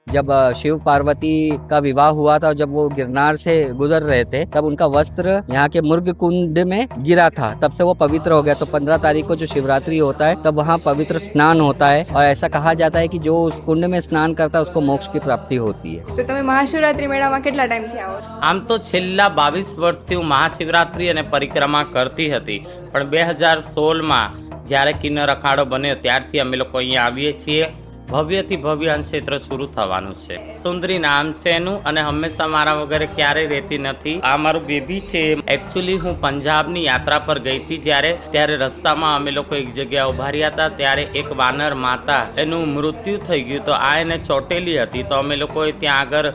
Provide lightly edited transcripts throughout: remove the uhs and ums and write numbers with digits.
जब शिव पार्वती का विवाह हुआ था, जब वो गिरनार से गुजर रहे थे, तब उनका वस्त्र यहाँ के मुर्ग कुंड में गिरा था, तब से वो पवित्र हो गया। तो 15 तारीख को जो शिवरात्रि होता है, तब वहाँ पवित्र स्नान होता है और ऐसा कहा जाता है कि जो उस कुंड में स्नान करता है उसको मोक्ष की प्राप्ति होती है। તો તમે મહાશિવરાત્રી મેળામાં કેટલા ટાઈમથી આવો છો? આમ તો છેલ્લા 22 વર્ષથી હું મહાશિવરાત્રિ અને પરિક્રમા કરતી હતી, પણ 2016માં જ્યારે કિન્નર અખાડો બન્યો ત્યારથી અમે લોકો અહીંયા આવીએ છીએ. ભવ્યથી ભવ્ય અંશેત્ર શરૂ થવાનું છે. સુંદરી નામ છે એનું અને હંમેશા મારા વગર ક્યારેય રહેતી નથી. આ મારું બેબી છે. એકચ્યુઅલી હું પંજાબની યાત્રા પર ગઈ હતી ત્યારે રસ્તામાં અમે લોકો એક જગ્યા ઉભા રહ્યા હતા, ત્યારે એક વાનર માતા એનું મૃત્યુ થઈ ગયું. તો આ એને ચોટેલી હતી, તો અમે લોકોએ ત્યાં આગળ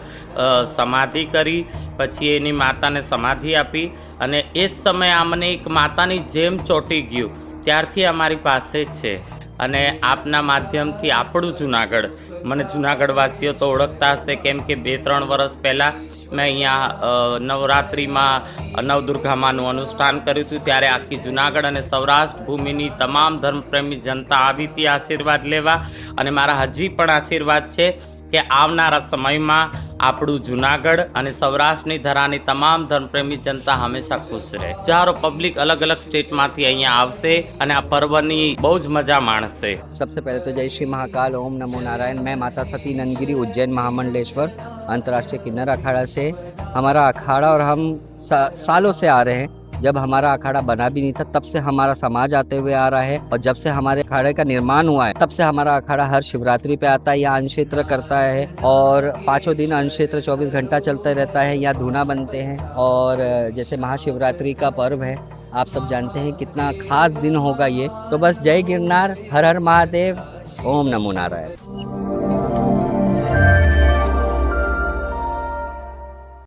સમાધિ કરી, પછી એની માતાને સમાધિ આપી અને એ જ સમયે આ મને એક માતાની જેમ ચોંટી ગયું. ત્યારથી અમારી પાસે છે અને આપના માધ્યમથી આપણું જુનાગઢ, મને જુનાગઢવાસીઓ તો ઓળખતા હશે કેમ કે 2-3 વર્ષ પહેલાં મેં અહીંયા નવરાત્રિમાં નવદુર્ગામાનું અનુષ્ઠાન કર્યું હતું, ત્યારે આખી જુનાગઢ અને સૌરાષ્ટ્ર ભૂમિની તમામ ધર્મપ્રેમી જનતા આવી હતી આશીર્વાદ લેવા. અને મારા હજી પણ આશીર્વાદ છે કે આવનારા સમયમાં આપણું જુનાગઢ અને સૌરાષ્ટ્રની ધરાની તમામ ધર્મપ્રેમી જનતા હંમેશા ખુશ રહે. હજારો પબ્લિક અલગ અલગ સ્ટેટમાંથી અહીંયા આવશે અને આ પર્વની બહુ જ મજા માણશે. सबसे पहले तो जय श्री महाकाल, ओम नमो नारायण। मैं माता सती नंदगिरी उज्जैन महामंडलेश्वर अंतर्राष्ट्रीय किन्नर अखाड़ा से, हमारा अखाड़ा और हम सालों से आ रहे हैं। जब हमारा अखाड़ा बना भी नहीं था तब से हमारा समाज आते हुए आ रहा है, और जब से हमारे अखाड़े का निर्माण हुआ है तब से हमारा अखाड़ा हर शिवरात्रि पे आता है, यहाँ अनक्षेत्र करता है और 5 दिन अनक्षेत्र 24 घंटा चलता रहता है। यहाँ धूना बनते हैं और जैसे महाशिवरात्रि का पर्व है, आप सब जानते हैं कितना खास दिन होगा ये। तो बस जय गिरनार, हर हर महादेव, ओम नमो नारायण।